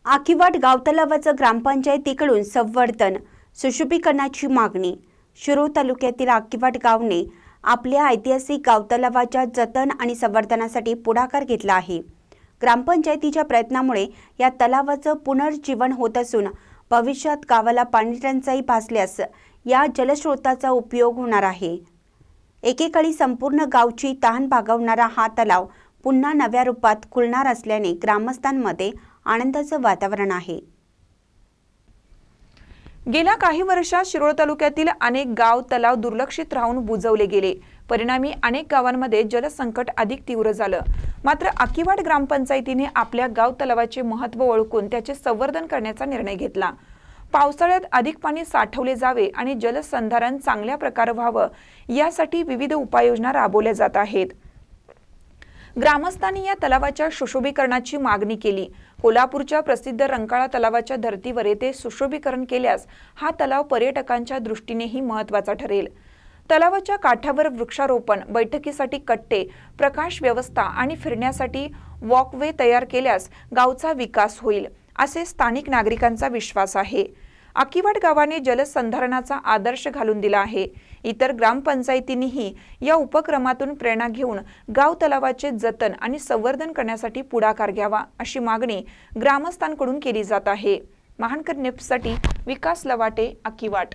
आकिवाट गावतलावाचं ग्रामपंचायतीकडून संवर्धन सुशोभीकरणाची मागणी। शिरूर तालुक्यातील आकिवाट गावने आपल्या ऐतिहासिक गावतलावाच्या जतन आणि संवर्धनासाठी पुढाकार घेतला आहे। ग्रामपंचायतीच्या प्रयत्नामुळे या तलावाचं पुनर्जीवन होत असून भविष्यात गावाला पाणी टंचाई भासल्यास या जलस्रोताचा उपयोग होणार आहे। एकेकाळी संपूर्ण गावची तहान भागवणारा हा तलाव पुन्हा नव्या रूपात खुलणार असल्याने ग्रामस्थांमध्ये आनंदाचं वातावरण आहे। गेल्या काही वर्षात शिरोळ तालुक्यातील अनेक गाव तलाव दुर्लक्षित राहून बुजवले गेले। परिणामी अनेक गावांमध्ये जलसंकट अधिक तीव्र झालं। मात्र आकिवाट ग्रामपंचायतीने आपल्या गाव तलावाचे महत्त्व ओळखून त्याचे संवर्धन करण्याचा निर्णय घेतला। पावसाळ्यात अधिक पाणी साठवले जावे आणि जलसंधारण चांगल्या प्रकारे व्हावं यासाठी विविध उपाययोजना राबवल्या जात आहेत। ग्रामस्थांनी या तलावाच्या सुशोभीकरणाची मागणी केली। कोल्हापूरच्या प्रसिद्ध रंकाळा तलावाच्या धर्तीवर येथे सुशोभीकरण केल्यास हा तलाव पर्यटकांच्या दृष्टीनेही महत्त्वाचा ठरेल। तलावाच्या काठावर वृक्षारोपण, बैठकीसाठी कट्टे, प्रकाश व्यवस्था आणि फिरण्यासाठी वॉकवे तयार केल्यास गावचा विकास होईल, असे स्थानिक नागरिकांचा विश्वास आहे। आकिवाट गावाने जलसंधारणाचा आदर्श घालून दिला आहे। इतर ग्रामपंचायतींनीही या उपक्रमातून प्रेरणा घेऊन गाव तलावाचे जतन आणि संवर्धन करण्यासाठी पुढाकार घ्यावा, अशी मागणी ग्रामस्थांकडून केली जात आहे। महानकर न्यूजसाठी विकास लवाटे, आकिवाट।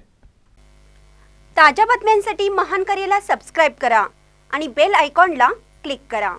ताज्या बातम्यांसाठी महानकरेला सबस्क्राइब करा आणि बेल आयकॉनला क्लिक करा।